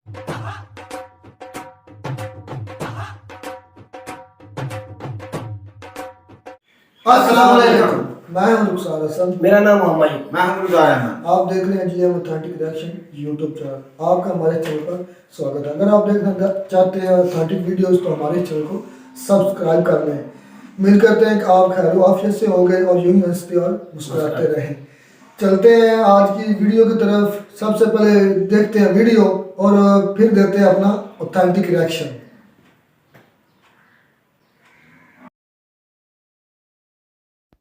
अस्सलाम वालेकुम। मैं हूं रुखसार हसन। मेरा नाम मोहम्मद। मैं हूं गुलजार अहमद। आप देख रहे हैं GM authentic reaction YouTube channel. आपका हमारे चैनल पर स्वागत है। अगर आप देखना चाहते हैं ऑथेंटिक वीडियोस तो हमारे चैनल को सब्सक्राइब कर लें। उम्मीद करते हैं कि आप खैर आफियत से होंगे और यूं ही हंसते और मुस्कुराते रहें। चलते हैं आज की वीडियो की तरफ। सबसे पहले देखते हैं वीडियो और फिर देते हैं अपना ऑथेंटिक रिएक्शन।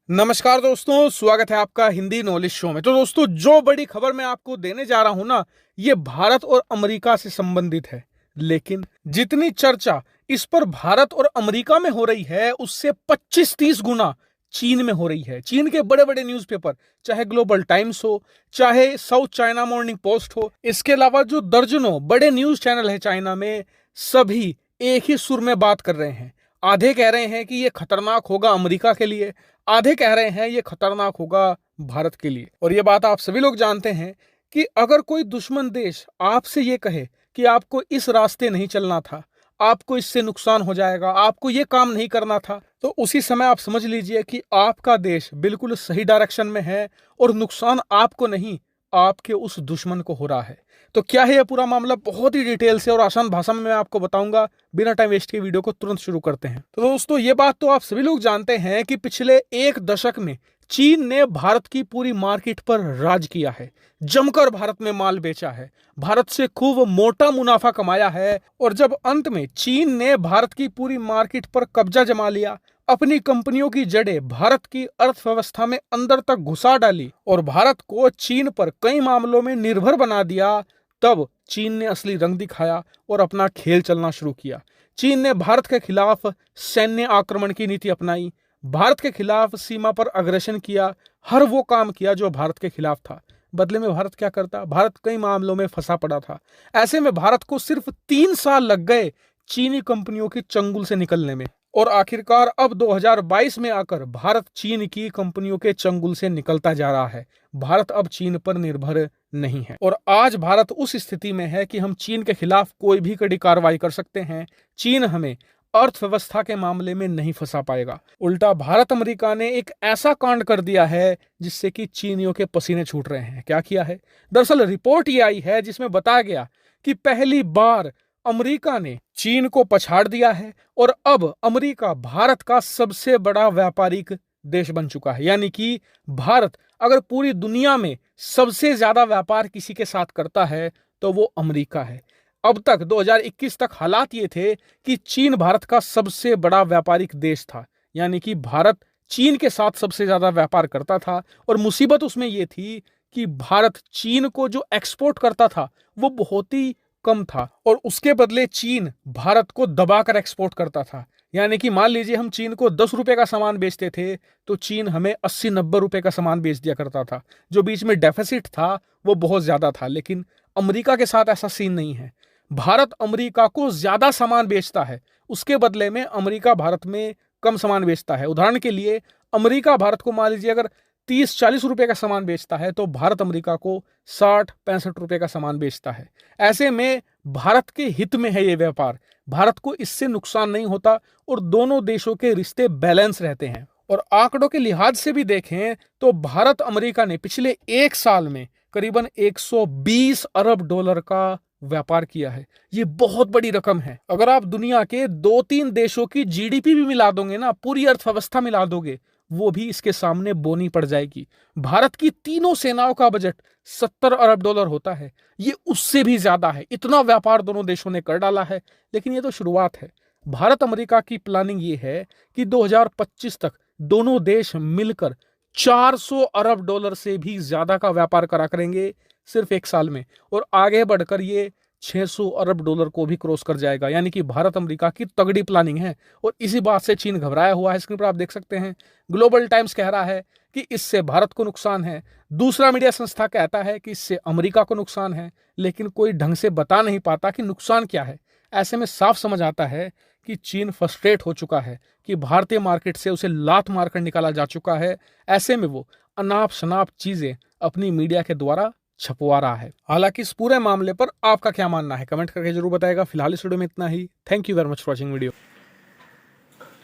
नमस्कार दोस्तों, स्वागत है आपका हिंदी नॉलेज शो में। तो दोस्तों, जो बड़ी खबर मैं आपको देने जा रहा हूं ना, ये भारत और अमेरिका से संबंधित है। लेकिन जितनी चर्चा इस पर भारत और अमेरिका में हो रही है, उससे 25-30 गुना चीन में हो रही है। चीन के बड़े बड़े न्यूज़पेपर, चाहे ग्लोबल टाइम्स हो, चाहे साउथ चाइना मॉर्निंग पोस्ट हो, इसके अलावा जो दर्जनों बड़े न्यूज चैनल है चाइना में, सभी एक ही सुर में बात कर रहे हैं। आधे कह रहे हैं कि ये खतरनाक होगा अमेरिका के लिए, आधे कह रहे हैं ये खतरनाक होगा भारत के लिए। और ये बात आप सभी लोग जानते हैं कि अगर कोई दुश्मन देश आपसे ये कहे कि आपको इस रास्ते नहीं चलना था, आपको इससे नुकसान हो जाएगा, आपको ये काम नहीं करना था, तो उसी समय आप समझ लीजिए कि आपका देश बिल्कुल सही डायरेक्शन में है और नुकसान आपको नहीं, आपके उस दुश्मन को हो रहा है। तो क्या है यह पूरा मामला, बहुत ही डिटेल से और आसान भाषा में मैं आपको बताऊंगा। बिना टाइम वेस्ट के वीडियो को तुरंत शुरू करते हैं। तो दोस्तों, ये बात तो आप सभी लोग जानते हैं कि पिछले एक दशक में चीन ने भारत की पूरी मार्केट पर राज किया है, जमकर भारत में माल बेचा है, भारत से खूब मोटा मुनाफा कमाया है। और जब अंत में चीन ने भारत की पूरी मार्केट पर कब्जा जमा लिया, अपनी कंपनियों की जड़ें भारत की अर्थव्यवस्था में अंदर तक घुसा डाली और भारत को चीन पर कई मामलों में निर्भर बना दिया, तब चीन ने असली रंग दिखाया और अपना खेल चलना शुरू किया। चीन ने भारत के खिलाफ सैन्य आक्रमण की नीति अपनाई, भारत के खिलाफ सीमा पर अग्रेशन किया, हर वो काम किया जो भारत के खिलाफ था। बदले में भारत क्या करता? भारत कई मामलों में फंसा पड़ा था। ऐसे में भारत को सिर्फ 3 साल लग गए चीनी कंपनियों के चंगुल से निकलने में। और आखिरकार अब 2022 में आकर भारत चीन की कंपनियों के चंगुल से निकलता जा रहा है। भारत अब चीन पर निर्भर नहीं है और आज भारत उस स्थिति में है कि हम चीन के खिलाफ कोई भी कड़ी कार्रवाई कर सकते हैं। चीन हमें अर्थव्यवस्था के मामले में नहीं फंसा पाएगा। उल्टा भारत अमेरिका ने एक ऐसा कांड कर दिया है जिससे कि चीनियों के पसीने छूट रहे हैं। क्या किया है? दरअसल रिपोर्ट ये आई है जिसमें बताया गया कि पहली बार अमेरिका ने चीन को पछाड़ दिया है और अब अमेरिका भारत का सबसे बड़ा व्यापारिक देश बन चुका है। यानी कि भारत अगर पूरी दुनिया में सबसे ज्यादा व्यापार किसी के साथ करता है तो वो अमेरिका है। अब तक 2021 तक हालात ये थे कि चीन भारत का सबसे बड़ा व्यापारिक देश था, यानी कि भारत चीन के साथ सबसे ज्यादा व्यापार करता था। और मुसीबत उसमें ये थी कि भारत चीन को जो एक्सपोर्ट करता था वो बहुत ही कम था और उसके बदले चीन भारत को दबाकर एक्सपोर्ट करता था। यानी कि मान लीजिए हम चीन को 10 रुपए का सामान बेचते थे तो चीन हमें 80-90 रुपए का सामान बेच दिया करता था। जो बीच में डेफिसिट था वो बहुत ज्यादा था। लेकिन अमेरिका के साथ ऐसा सीन नहीं है। भारत अमेरिका को ज्यादा सामान बेचता है, उसके बदले में अमेरिका भारत में कम सामान बेचता है। उदाहरण के लिए अमेरिका भारत को मान लीजिए अगर 30-40 रुपए का सामान बेचता है तो भारत अमेरिका को 60-65 रुपए का सामान बेचता है। ऐसे में भारत के हित में है ये व्यापार, भारत को इससे नुकसान नहीं होता और दोनों देशों के रिश्ते बैलेंस रहते हैं। और आंकड़ों के लिहाज से भी देखें तो भारत अमेरिका ने पिछले एक साल में करीबन 120 अरब डॉलर का व्यापार किया है। ये बहुत बड़ी रकम है। अगर आप दुनिया के 2-3 देशों की जीडीपी भी मिला दोगे ना, पूरी अर्थव्यवस्था मिला दोगे, वो भी इसके सामने बोनी पड़ जाएगी। भारत की तीनों सेनाओं का बजट 70 अरब डॉलर होता है, ये उससे भी ज्यादा है। इतना व्यापार दोनों देशों ने कर डाला है। लेकिन ये तो शुरुआत है। भारत अमेरिका की प्लानिंग ये है कि 2025 तक दोनों देश मिलकर 400 अरब डॉलर से भी ज्यादा का व्यापार करा करेंगे सिर्फ एक साल में, और आगे बढ़कर ये 600 अरब डॉलर को भी क्रॉस कर जाएगा। यानी कि भारत अमेरिका की तगड़ी प्लानिंग है और इसी बात से चीन घबराया हुआ है। स्क्रीन पर आप देख सकते हैं, ग्लोबल टाइम्स कह रहा है कि इससे भारत को नुकसान है, दूसरा मीडिया संस्था कहता है कि इससे अमेरिका को नुकसान है, लेकिन कोई ढंग से बता नहीं पाता कि नुकसान क्या है। ऐसे में साफ समझ आता है कि चीन फ्रस्ट्रेट हो चुका है कि भारतीय मार्केट से उसे लात मारकर निकाला जा चुका है। ऐसे में वो अनाप शनाप चीजें अपनी मीडिया के द्वारा छपवा रहा है। हालांकि इस पूरे मामले पर आपका क्या मानना है कमेंट करके जरूर बताएगा। फिलहाल इस वीडियो में इतना ही। Thank you very much for watching video.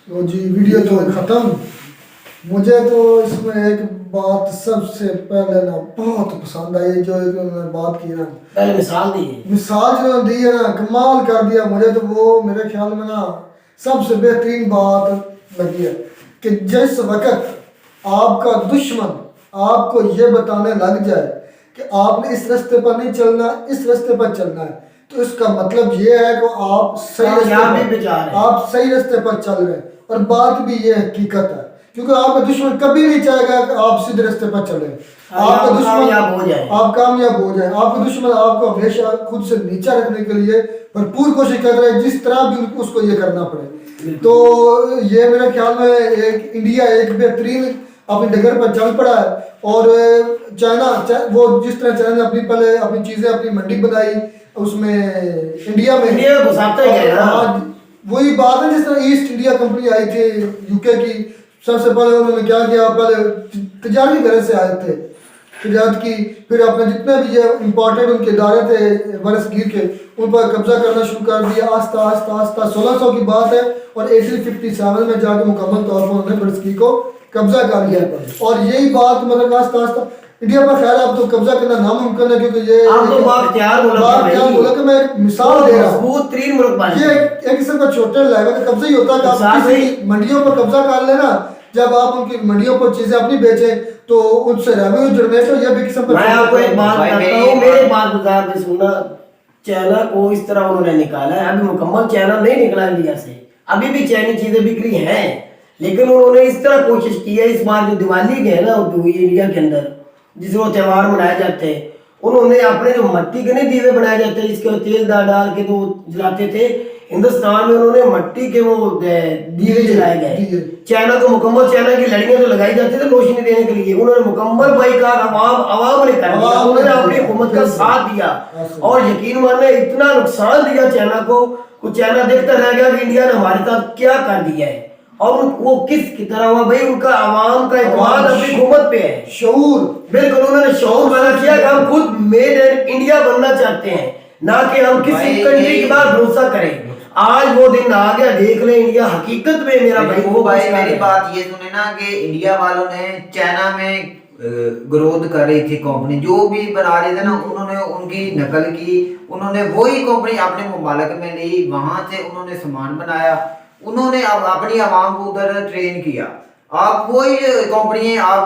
तो जी वीडियो तो खत्म। मुझे तो इसमें एक बात सबसे पहले ना बहुत पसंद आई, जो एक उन्होंने बात की ना, पहले मिसाल दी जो दी है ना, कमाल कर दिया। मुझे तो वो मेरे ख्याल में ना सबसे बेहतरीन बात लगी है कि जिस वक्त आपका दुश्मन आपको ये बताने लग जाए कि आपने इस रास्ते पर नहीं चलना, इस रास्ते पर चलना है, तो इसका मतलब ये है कि आप सही रास्ते पर चल रहे हैं। और बात भी ये हकीकत है, क्योंकि आपका दुश्मन कभी नहीं चाहेगा कि आप सीधे रास्ते पर चले। आपका दुश्मन आप कामयाब हो जाए। आपका दुश्मन आपको हमेशा खुद से नीचा रखने के लिए भरपूर कोशिश कर रहे हैं, जिस तरह भी उसको ये करना पड़े। तो ये मेरे ख्याल में एक इंडिया एक बेहतरीन अपनी डगर पर चल पड़ा है। और चाइना वो जिस तरह चाइना ने अपनी पहले अपनी चीजें अपनी मंडी बनाई, उसमें इंडिया में वही बात है जिस तरह ईस्ट इंडिया कंपनी आई थी यूके की। सबसे पहले उन्होंने क्या किया, पहले तजारती गरज से आए थे, तजारत की, फिर अपने जितने भी ये इम्पोर्टेड उनके इदारे थे बरसगीर के, उन पर कब्जा करना शुरू कर दिया। आस्ता आस्ता आस्ता 1600 की बात है और 1857 में जाके मुकम्मल तौर पर उन्होंने बरसगीर को कब्जा कर लिया। और यही बात मतलब आस्ता आस्ता इंडिया पर खैर अब तो कब्जा करना नामुमकिन है, क्योंकि ये बोला कि मैं एक मिसाल दे रहा हूँ। ये एक किस्म का छोटे लेवल का कब्जा ही होता है कि आप किसी मंडियों पर कब्जा कर लेना, जब आप उनकी मंडियों पर चीजें अपनी बेचें तो उनसे रेवेन्यू जनरेट हो। यह भी किस्म का, मैं आपको एक बात बताता हूँ, मेरे बात गुजार में सुनना। चाइना को इस तरह उन्होंने निकाला है, अभी मुकम्मल चाइना नहीं निकला इंडिया से, अभी भी चाइनीज चीजें बिक रही हैं, लेकिन उन्होंने इस तरह कोशिश की है। इस बार जो दिवाली है ना इंडिया के अंदर, जिस वो त्योहार मनाए जाते हैं, उन्होंने अपने जो मिट्टी के नहीं दीवे बनाए जाते हैं जिसके तेल डाल के तो जलाते थे, हिंदुस्तान में उन्होंने मिट्टी के वो दीवे जलाए गए। चाइना को मुकम्मल चाइना की लड़ियां जो लगाई जाती थी रोशनी देने के लिए, उन्होंने मुकम्मल बाइकाट अवाम ने कर दिया। उन्होंने अपनी हुकूमत का साथ दिया और यकीन मानना इतना नुकसान दिया चाइना को, चाइना देखता रह गया कि इंडिया ने हमारे साथ क्या कर दिया है। और वो किस की तरह हुआ भाई, उनका आवाम का इत्मीनान अपनी हुकूमत पे है, शऊर। बिल्कुल उन्होंने शऊर पैदा किया कि हम खुद मेड इन इंडिया बनना चाहते हैं, ना कि हम किसी कंट्री के बाद भरोसा करें। आज वो दिन आ गया, देख ले इंडिया हकीकत में मेरा भाई। वो भाई मेरी बात ये सुने ना कि इंडिया वालों ने चाइना में ग्रोथ कर रही थी कंपनी, जो भी बना रहे थे ना, उन्होंने उनकी नकल की, उन्होंने वही कंपनी अपने मुमालिक में ली, वहां से उन्होंने सामान बनाया, उन्होंने अब अपनी आवाम को उधर ट्रेन किया। आप वही कंपनी आप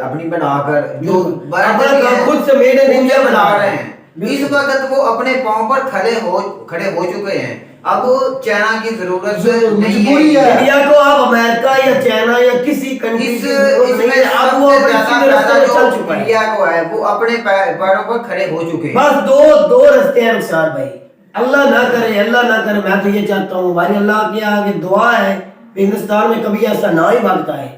अपनी बनाकर जो खुद से मेड इन इंडिया बना रहे हैं, इस वक्त वो अपने पांव पर खड़े हो चुके हैं। अब चाइना की जरूरत नहीं है। इंडिया को आप अमेरिका या चाइना या किसी कंट्री इंडिया को है, वो अपने पैरों पर खड़े हो चुके हैं। बस दो रास्ते हैं रुखसार भाई, अल्लाह ना करे, अल्लाह ना करे। मैं तो ये चाहता हूँ भाई, अल्लाह की आगे दुआ है हिंदुस्तान में कभी ऐसा ना ही भागता है,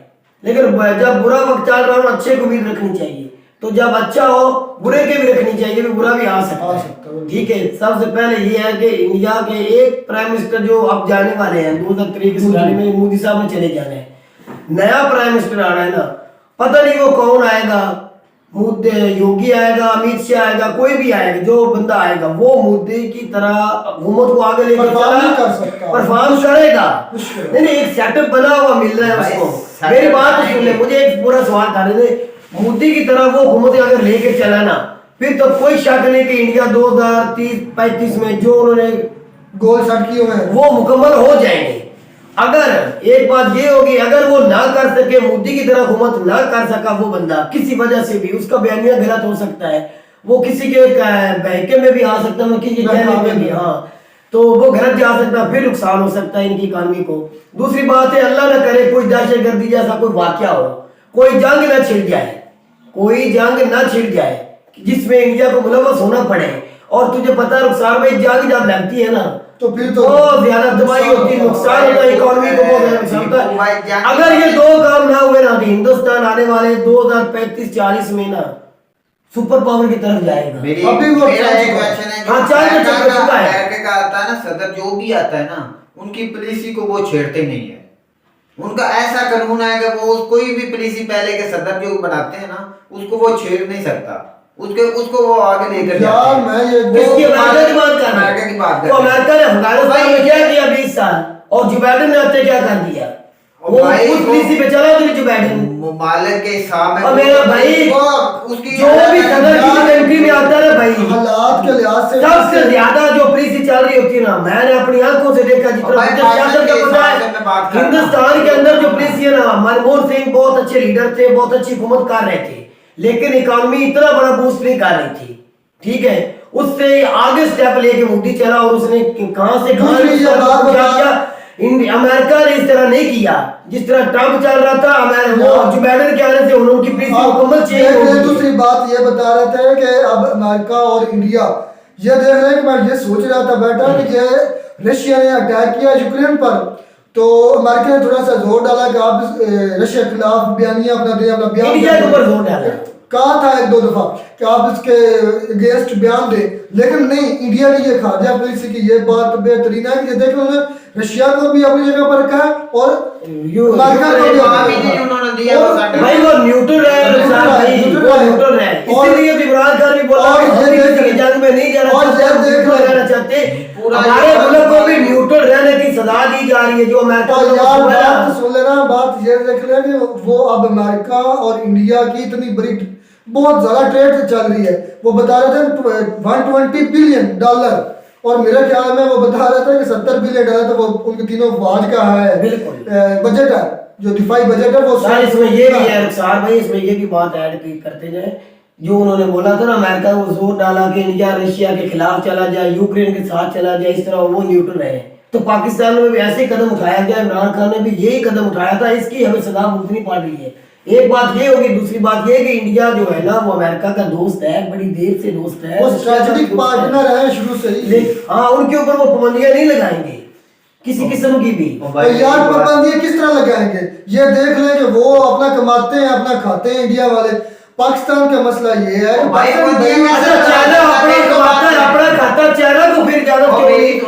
लेकिन जब बुरा वक्त चल रहा हो अच्छे को उम्मीद रखनी चाहिए, तो जब अच्छा हो बुरे के भी रखनी चाहिए, भी बुरा भी आ सकता है। ठीक है, सबसे पहले ये है कि इंडिया के एक प्राइम मिनिस्टर जो अब जाने वाले हैं 2023 में, मोदी साहब ने चले जाने हैं, नया प्राइम मिनिस्टर आ रहा है ना, पता नहीं वो कौन आएगा, योगी आएगा, अमित शाह आएगा, कोई भी आएगा, जो बंदा आएगा वो मोदी की तरह हुकूमत को आगे लेकर परफॉर्म करेगा। नहीं एक सेटअप बना हुआ मिल रहा है उसको। मेरी बात सुन ले, मुझे एक पूरा सवाल था, मोदी की तरह वो हुकूमत अगर लेके चला ना, फिर तो कोई शक नहीं कि इंडिया 2030-35 में जो उन्होंने गोल सेट किए हुए हैं वो मुकम्मल हो जाएंगे। अगर एक बात ये होगी, अगर वो ना कर सके, मोदी की तरह हुकूमत ना कर सका वो बंदा किसी वजह से भी, उसका बयानिया गलत हो सकता है, वो किसी के बहके में भी आ सकता है, किसी कहने में भी, हाँ तो वो गलत जा सकता है, फिर नुकसान हो सकता है इनकी इकानमी को। दूसरी बात है, अल्लाह ना करे कोई दहशतगर्दी जैसा कोई वाकया हो, कोई जंग ना छिड़ जाए, कोई जंग ना छिड़ जाए जिसमें इंडिया को मुलव्वस होना पड़े। और तुझे पता है रुखसार भाई, जंग जब लगती है ना तो फिर तो बहुत ज्यादा दवाई होती है, नुकसान होता है, इकोनॉमी को बहुत ज्यादा नुकसान होता है। अगर ये दो काम ना हुए ना, तो हिंदुस्तान आने वाले 2035-40 में ना सुपर पावर की तरफ जाएगा। अभी वो मेरा एक क्वेश्चन है, हाँ का आता है ना, सदर जो भी आता है ना, उनकी पॉलिसी को वो छेड़ते नहीं है। उनका ऐसा कानून है कि वो कोई भी पॉलिसी पहले के सदर जो बनाते हैं ना, उसको वो छेड़ नहीं सकता। उसको वो आगे लेकर यार जाते हैं। मैं ये किसकी अमेरिका की बात कर रहे हैं? अमेरिका की बात कर तो रहे हैं। अमेरिका ने अफगानिस्तान में क्या किया 20 साल और जो बाइडेन ने हत्या क्या कर दिया? वो भाई उस पॉलिसी पे चला तो जो बाइडेन मुमालिक के हिसाब में और मेरा भाई वो उसकी जो भी सदर किसी कंट्री में आता है भाई हालात के लिहाज से सबसे ज्यादा जो पॉलिसी चल रही होती है ना, मैंने अपनी आंखों से देखा जितना भाई, मुझे सियासत का के पता हिसाब से मैं बात है। कर रहा हूं। हिंदुस्तान के अंदर जो पॉलिसी है ना, मनमोहन सिंह बहुत अच्छे लीडर थे, बहुत अच्छी हुकूमत कर रहे थे, लेकिन इकोनॉमी इतना बड़ा बूस्ट नहीं कर रही थी, ठीक है। उससे आगे स्टेप लेके मोदी चला और उसने कहां से कहां दूसरी ये बात बता- किया। अमेरिका ने इस तरह नहीं किया जिस तरह ट्रंप चल रहा था। वो जो बाइडेन के आने से उनकी पॉलिसी मुकम्मल चेंज हो गई। दूसरी बात ये बता रहे थे कि अब अमेरिका और इंडिया ये देख रहे हैं कि मैं ये सोच रहा था बेटा कि ये रशिया ने अटैक किया यूक्रेन पर, तो अमेरिका ने थोड़ा सा जोर डाला कि आप रशिया के खिलाफ बयानिया अपना दे, अपना बयान इंडिया के दे। ऊपर जोर डाला। कहा था एक दो दफा कि आप इसके अगेंस्ट बयान दे, लेकिन नहीं, इंडिया ने ये खारजा पॉलिसी की ये बात बेहतरीन है कि ये देख उन्होंने रशिया को भी अपनी जगह पर रखा है और अमेरिका को भी जवाब अपनी ही नहीं जगह उन्होंने पर। दिया वो और- साढ़े- भाई वो न्यूट्रल है नुकसान भाई, न्यूट्रल वो है। न्यूट्रल है, और- इसीलिए तो इमरान खान भी बोला और कि हम ये किसी देख- की जंग में नहीं जाना और चाहते, ये हम देख न्यूट्रल रहे- रहना चाहते। पूरा हमारे ये- मुल्क को भी न्यूट्रल रहने की सलाह दी जा रही है जो अमेरिका और को यार बोला है ना। बात सुन लेना, बात ये देख ले कि वो अब अमेरिका और इंडिया की इतनी बड़ी बहुत ज्यादा ट्रेड चल रही है। वो बता रहे थे $120 बिलियन, और मेरे ख्याल में वो बता रहे थे कि $70 बिलियन, तो वो उनके तीनों फौज का है बिल्कुल। बजट है, जो दिफाई बजट है वो सर इसमें ये भी है रुखसार भाई, इसमें ये भी बात ऐड करते जाए जो उन्होंने बोला था ना, अमेरिका को जोर डाला कि इंडिया रशिया के खिलाफ चला जाए, यूक्रेन के साथ चला जाए, इस तरह वो न्यूट्रल है। तो पाकिस्तान में भी ऐसे कदम उठाया गया, इमरान खान ने भी यही कदम उठाया था, इसकी हमें सजा भुगतनी पड़ रही है। एक बात ये होगी, दूसरी बात ये कि इंडिया जो है ना वो अमेरिका का दोस्त है, बड़ी देर से दोस्त है, वो स्ट्रेटेजिक पार्टनर है शुरू से ही। हाँ, उनके ऊपर वो पाबंदियां नहीं लगाएंगे किसी किस्म की भी। तो यार पाबंदियां किस तरह लगाएंगे? ये देख लें कि वो अपना कमाते हैं, अपना खाते हैं इंडिया वाले। पाकिस्तान का मसला ये है कि भाई, पाकिस्तान अच्छा चाइना अपना कमाता है, अपना खाता, चाइना को फिर ज्यादा क्यों नहीं?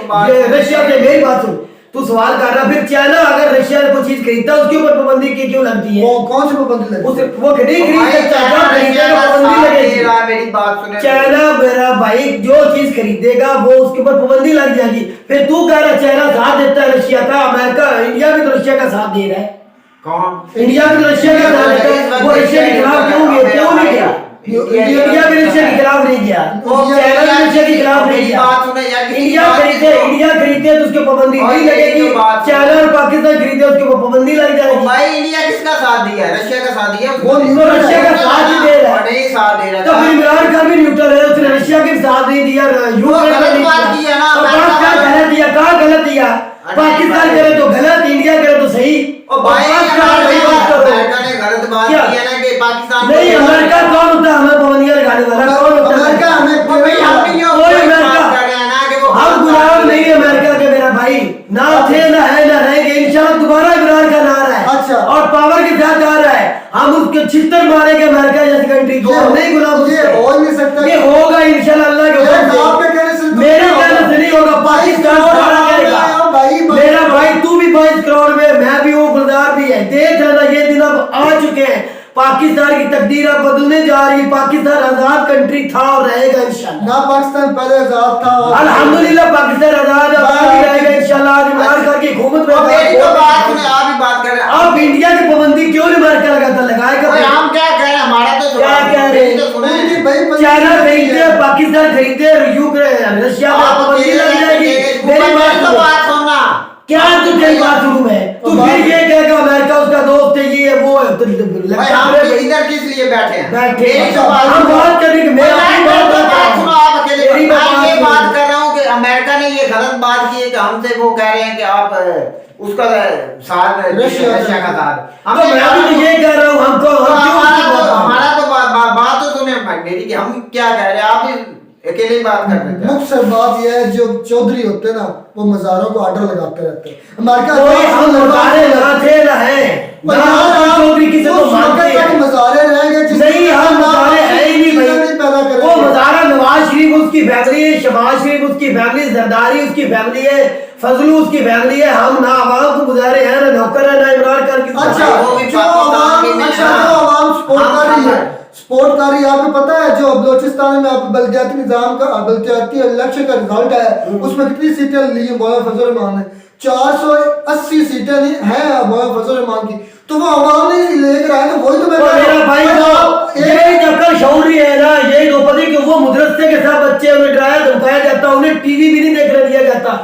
रशिया से मेरी बात सुन, तू सवाल कर रहा, फिर चाइना अगर रशिया से कोई चीज खरीदता है उसके ऊपर पाबंदी क्यों लगती है? वो कौन सी पाबंदी लगती है? वो नहीं खरीद सकता, जब खरीदेगा पाबंदी लगेगी। मेरी बात सुने। चाइना मेरा भाई जो चीज खरीदेगा वो उसके ऊपर पाबंदी लग जाएगी। फिर तू कह रहा चाइना साथ देता है रशिया का, अमेरिका इंडिया भी तो रशिया का साथ दे रहा है। कौन? इंडिया भी तो रशिया का साथ देता है, वो रशिया के खिलाफ क्यों गया, क्यों नहीं गया? इंडिया भी रशिया के खिलाफ नहीं गया, चाइना भी रशिया के खिलाफ नहीं गया। बात सुने यार, इंडिया खरीदे तो उसके पाबंदी नहीं लगेगी, चाइना और पाकिस्तान खरीदे उसके ऊपर पाबंदी लग जाएगी। भाई इंडिया किसका साथ दिया? रशिया का साथ दिया। वो तो रशिया का साथ ही दे रहा है। नहीं साथ दे रहा तो फिर इमरान खान भी न्यूट्रल है, उसने रशिया के साथ नहीं दिया, यूक्रेन का गलत नहीं बात दिया। किया ना, और अमेरिका कहाँ गलत दिया, कहाँ गलत दिया? अरे पाकिस्तान भाई। करे तो गलत, इंडिया करे तो सही। और भाई अमेरिका ने गलत बात क्या? की है ना कि पाकिस्तान नहीं, अमेरिका कौन होता है हमें पाबंदियां लगाने वाला? कौन होता है? अमेरिका हमें भाई हम भी कोई अमेरिका- कर रहे हैं ना कि वो हम गुलाम नहीं है अमेरिका के मेरा भाई, ना थे ना है ना रहेंगे, इंशाल्लाह दोबारा इमरान खान आ रहा है। अच्छा। और पावर के साथ आ रहा है, हम उसके छितर मारेंगे अमेरिका जैसी कंट्री को, हम नहीं गुलाम ये उसके। हो ही नहीं सकता। ये होगा इंशाल्लाह अल्लाह के ये हुक्म से। आपके कहने से तो मेरे नहीं होगा। कहने से नहीं होगा, पाकिस्तान भाई, सारा भाई, करेगा। भाई, मेरा भाई तू भी 22 करोड़ में, मैं भी हूँ, गुलजार भी है। देख लेना ये दिन अब आ चुके हैं, पाकिस्तान की तकदीर अब बदलने जा रही है। पाकिस्तान आजाद कंट्री था और रहेगा इंशाल्लाह। ना पाकिस्तान पहले आजाद था और अल्हम्दुलिल्लाह पाकिस्तान आजाद भी रहेगा इंशाल्लाह। आज इमरान खान की हुकूमत में और मेरी तो बात सुने, आप ही बात कर रहे हैं। आप इंडिया की पाबंदी क्यों नहीं अमेरिका लगाता? लगाएगा भाई, फिर। हम क्या कह रहे हैं? हमारा तो क्या जवाब- कह रहे हैं? मेरी तो सुने। उनकी भाई चाइना खरीदे, पाकिस्तान खरीदे, यूक्रेन रशिया में आप पाबंदी अकेले लग जाएगी। रहेंगे, मेरी बात तो सुनो। बात सुनना। क्या तू तेरी बात सुनूं मैं? तू फिर ये कहेगा अमेरिका उसका दोस्त है, ये है वो है, तो भाई हम इधर किस लिए बैठे हैं? बैठे मेरी तो बात हम सुनो। बात करने की मैं अपनी बात तो बता रहा सुनो, हूं। आप अकेले तेरी मैं बात ये सुनो। बात कर रहा हूँ कि अमेरिका ने ये गलत बात की है कि हमसे वो कह रहे हैं कि आप उसका साथ रशिया का साथ। तो मैं भी तो यही कह रहा हूँ, हमको तो हम क्यों उसकी बात करें? हमारा तो बात तो सुने भाई मेरी कि हम क्या कह रहे हैं, आप भी अकेले ही बात कर रहे थे। मुख्य बात यह है, जो चौधरी होते हैं ना वो मज़ारों को ऑर्डर लगाते रहते हैं। अमेरिका कोई हम मज़ारे ना थे ना है, ना हम चौधरी किसी को मानते हैं। मज़ारे रहेंगे नहीं, हम मज़ारे है ही नहीं भाई। पैदा वो करेंगे। मज़ारा नवाज शरीफ उसकी फैमिली है, शहबाज शरीफ उसकी फैमिली, जरदारी उसकी फैमिली है, फजलू उसकी फैमिली है। हम ना आवाम को गुजारे हैं, ना नौकर है, ना इमरान खान की। अच्छा, वो भी जो पाकिस्तान आवाम की नहीं अच्छा है। जो आवाम सपोर्ट कर रही है, स्पोर्टकारी आपको पता है जो बलोचिस्तान में आप बल्दियाती निजाम का बल्दियाती इलेक्शन का रिजल्ट है उसमें कितनी सीटें ली है मौलाना फजल रहमान ने? 480 सीटें नहीं है मौलाना फजल रहमान की। तो वो आवाम ने लेकर आए तो वही तो मैं कह रहा हूं। मेरा भाई तो यही चक्कर शौरी है ना, यही तो पता कि वो मदरसे के सब बच्चे उन्हें डराया धमकाया जाता, उन्हें टीवी भी नहीं देखने दिया जाता।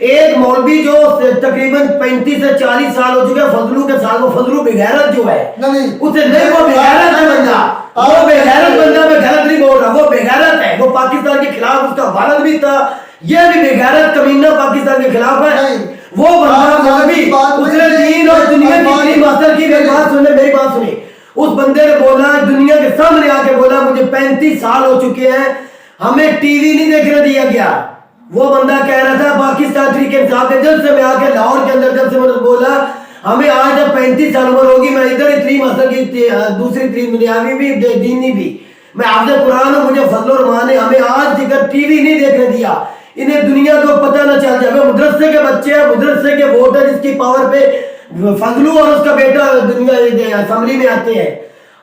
एक मौलवी जो तकरीबन 35 से 40 साल हो चुके हैं फजलू के साथ, वो फजलू बेगैरत जो है नहीं उसे नहीं, वो बेगैरत है बंदा, वो बेगैरत बंदा, मैं गलत नहीं बोल रहा, वो बेगैरत है, वो पाकिस्तान के खिलाफ उसका वालद भी था, ये भी बेगैरत कमीना पाकिस्तान के खिलाफ है। वो बंदा मौलवी उसने दीन और दुनिया की इतनी मास्टर की, मेरी बात सुने, उस बंदे ने बोला दुनिया के सामने आके बोला मुझे 35 साल हो चुके हैं हमें टीवी नहीं देखने दिया गया। वो बंदा कह रहा था पाकिस्तान तरीके इंसाफ के जब से मैं आके लाहौर के अंदर जब से मैंने बोला हमें आज जब 35 साल उम्र होगी, मैं इधर इतनी मसल की दूसरी तीन दुनियावी भी दीनी भी, मैं आपसे कुरान हूं, मुझे फजल रहमान ने हमें आज दिगर टीवी नहीं देखने दिया, इन्हें दुनिया को पता ना चल जाए। मदरसे के बच्चे हैं, मदरसे के वोटर जिसकी पावर पे फजलू और उसका बेटा दुनिया असेंबली में आते हैं,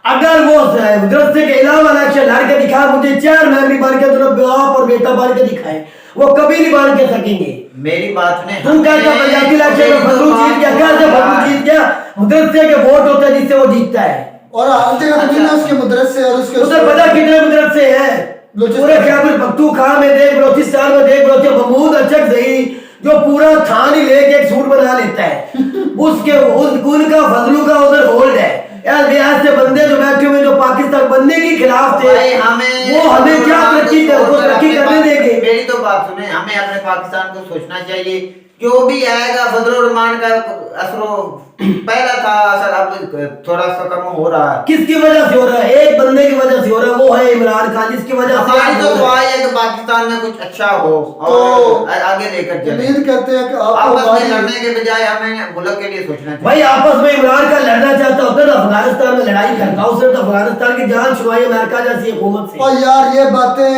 अगर वो मदरसे के अलावा इलेक्शन लड़ के दिखाए, मुझे चेयरमैन भी बन के बाप और बेटा बन के दिखाए, वो कभी नहीं बन के सकेंगे। मेरी बात सुने, तुम कहते हो पंजाबी इलेक्शन में फजलू जीत गया, क्या से फजलू जीत गया? मदरसे के वोट होते हैं जिससे वो जीतता है, और हर जगह दुनिया उसके मदरसे और उसके उसे पता कितने मदरसे हैं पूरे खैबर पख्तूनख्वा में देख, बलोचिस्तान में देख, महमूद अचक सही जो पूरा थान ही लेके एक सूट बना लेता है उसके उनका फजलू का उधर होल्ड है यार। बिहार से बंदे जो बैठे हुए जो पाकिस्तान बनने के खिलाफ थे, वो हमें क्या तरक्की करने देंगे? मेरी तो बात सुने, हमें अपने पाकिस्तान को सोचना चाहिए, जो भी आएगा फजल रहमान का असरो पहला था असर, अब थोड़ा सा कम हो रहा है। किसकी वजह से हो रहा है? एक बंदे की वजह से हो रहा है, वो है इमरान खान, जिसकी वजह से हमारी तो दुआ है कि पाकिस्तान में कुछ अच्छा हो और आगे लेकर चले। उम्मीद करते हैं कि आपस में लड़ने के बजाय हमें मुल्क के लिए सोचना चाहिए। भाई आपस में इमरान खान लड़ना चाहता होता तो अफगानिस्तान में लड़ाई करता, उसने तो अफगानिस्तान की जान छुड़ाई अमेरिका जैसी हुकूमत से। और यार ये बातें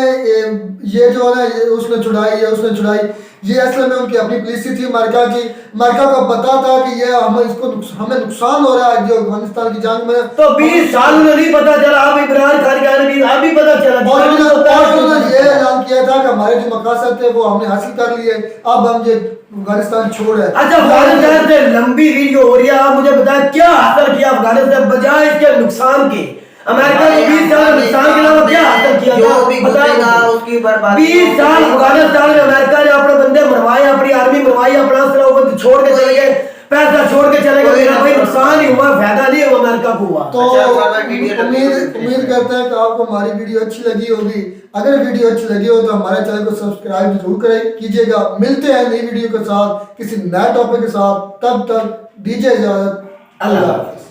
ये जो है ना उसने छुड़ाई, ये असल में उनकी अपनी पॉलिसी थी अमेरिका की। अमेरिका को पता था कि ये हमें नुकसान हो रहा है जो अफगानिस्तान की जंग में। तो 20 साल में नहीं पता चला, अब इमरान खान के आने अब भी पता चला। और उन्होंने ये ऐलान किया था कि हमारे जो मकासद थे वो हमने हासिल कर लिए, अब हम ये अफगानिस्तान छोड़ रहे हैं। अच्छा, अफगानिस्तान से लंबी वीडियो हो रही है, आप मुझे बताएं क्या हासिल किया अफगानिस्तान बजाय इसके नुकसान के? अमेरिका ने 20 साल नुकसान के अलावा क्या हासिल किया था? उसकी बर्बादी 20 साल अफगानिस्तान में अमेरिका ने अपने बंदे मरवाए, अपनी आर्मी मरवाई, अपना असला छोड़ के चले गए, पैसा छोड़ के चले गए, मेरा भाई नुकसान ही हुआ, फायदा नहीं हुआ अमेरिका को हुआ। तो उम्मीद करते हैं कि आपको हमारी वीडियो अच्छी लगी होगी। अगर वीडियो अच्छी लगी हो तो हमारे चैनल को सब्सक्राइब जरूर कीजिएगा। मिलते हैं नई वीडियो के साथ किसी नए टॉपिक के साथ, तब तक दीजिए इजाजत, अल्लाह हाफिज़।